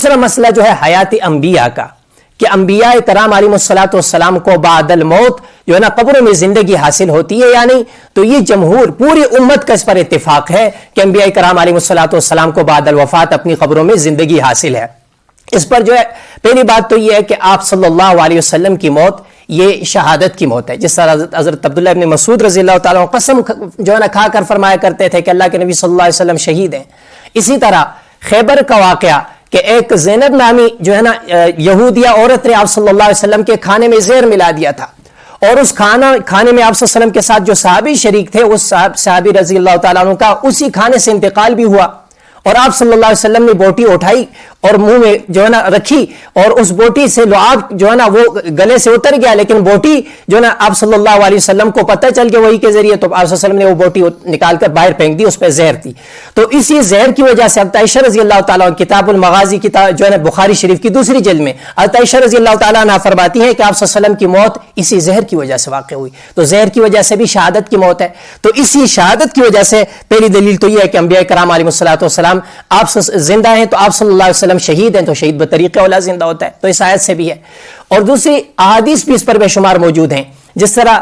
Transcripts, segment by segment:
دوسرا مسئلہ جو ہے حیات انبیاء کا، کہ انبیاء کرام علیہ الصلوۃ والسلام کو بعد الموت جو ہے نا قبروں میں زندگی حاصل ہوتی ہے یا نہیں. تو یہ جمہور پوری امت کا اس پر اتفاق ہے کہ انبیاء کرام علیہ الصلوۃ والسلام کو بعد الوفات اپنی قبروں میں زندگی حاصل ہے. اس پر جو ہے پہلی بات تو یہ ہے کہ آپ صلی اللہ علیہ وسلم کی موت یہ شہادت کی موت ہے. جس طرح حضرت عبداللہ ابن مسعود رضی اللہ تعالیٰ قسم جو ہے نا کھا کر فرمایا کرتے تھے کہ اللہ کے نبی صلی اللہ علیہ وسلم شہید ہیں. اسی طرح خیبر کا واقعہ کہ ایک زینب نامی جو ہے نا یہودیہ عورت نے آپ صلی اللہ علیہ وسلم کے کھانے میں زہر ملا دیا تھا، اور اس کھانے میں آپ صلی اللہ علیہ وسلم کے ساتھ جو صحابی شریک تھے اس صحابی رضی اللہ تعالیٰ عنہ کا اسی کھانے سے انتقال بھی ہوا، اور آپ صلی اللہ علیہ وسلم نے بوٹی اٹھائی اور منہ میں جو ہے نا رکھی، اور اس بوٹی سے لعاب جو ہے نا وہ گلے سے اتر گیا، لیکن بوٹی جو ہے نا آپ صلی اللہ علیہ وسلم کو پتہ چل گیا وہی کے ذریعے، تو آپ صلی اللہ علیہ وسلم نے وہ بوٹی نکال کر باہر پھینک دی، اس پہ زہر تھی. تو اسی زہر کی وجہ سے عائشہ رضی اللہ تعالیٰ عنہ کتاب المغازی کتاب جو ہے نا بخاری شریف کی دوسری جلد میں عائشہ رضی اللہ تعالیٰ عنہ فرماتی ہیں کہ آپ صلی اللہ علیہ وسلم کی موت اسی زہر کی وجہ سے واقع ہوئی. تو زہر کی وجہ سے بھی شہادت کی موت ہے. تو اسی شہادت کی وجہ سے پہلی دلیل تو یہ ہے کہ انبیاء کرام علیہ الصلوۃ والسلام آپ زندہ ہیں، تو آپ صلی اللہ علیہ وسلم شہید ہیں، تو شہید بطریق اولا زندہ ہوتا ہے. تو اس آیت سے بھی ہے. اور دوسری احادیث بھی اس پر بے شمار موجود ہیں. جس طرح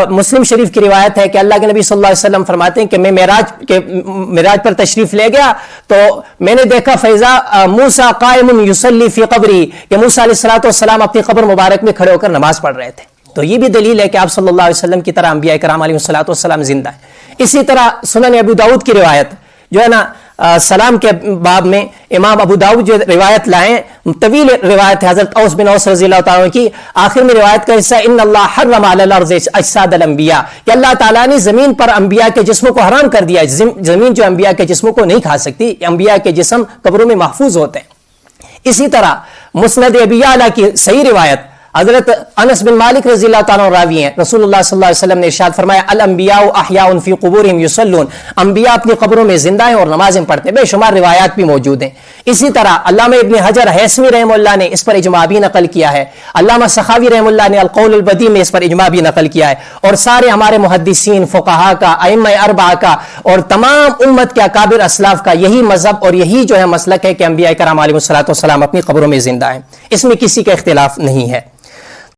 مسلم شریف کی روایت ہے کہ اللہ کے نبی صلی اللہ علیہ وسلم فرماتے ہیں کہ میں معراج پر تشریف لے گیا تو میں نے دیکھا فیضا موسیٰ قائم یصلی فی قبری، کہ موسیٰ علیہ الصلوۃ والسلام اپنی قبر مبارک میں کھڑے ہو کر نماز پڑھ رہے تھے. تو یہ بھی دلیل ہے کہ آپ صلی اللہ علیہ وسلم کی طرح انبیاء کرام علیہ الصلوۃ والسلام زندہ ہیں. اسی طرح سنن ابو داؤد کی روایت جو ہے نا سلام کے باب میں امام ابو داؤد جو روایت لائیں، طویل روایت ہے حضرت اوس بن اوس رضی اللہ تعالیٰ عنہ کی. آخر میں روایت کا حصہ ان اللہ حرم علی الارض اجساد الانبیاء، کہ اللہ تعالیٰ نے زمین پر انبیاء کے جسموں کو حرام کر دیا. زمین جو انبیاء کے جسموں کو نہیں کھا سکتی، انبیاء کے جسم قبروں میں محفوظ ہوتے ہیں. اسی طرح مسند ابی اعلیٰ کی صحیح روایت حضرت انس بن مالک رضی اللہ تعالیٰ عنہ راوی ہیں، رسول اللہ صلی اللہ علیہ وسلم نے ارشاد فرمایا الانبیاء احیاء فی قبورہم یصلون، انبیاء اپنی قبروں میں زندہ ہیں اور نمازیں پڑھتے ہیں. بے شمار روایات بھی موجود ہیں. اسی طرح علامہ ابن حجر ہیثمی رحمہ اللہ نے اس پر اجماع بھی نقل کیا ہے. علامہ سخاوی رحمہ اللہ نے القول البدیع میں اس پر اجماع بھی نقل کیا ہے. اور سارے ہمارے محدثین فقہاء کا، ائمہ اربعہ کا اور تمام امت کے اکابر اسلاف کا یہی مذہب اور یہی جو ہے مسلک ہے کہ انبیاء کرام علیہ الصلوۃ والسلام اپنی قبروں میں زندہ ہیں. اس میں کسی کا اختلاف نہیں ہے.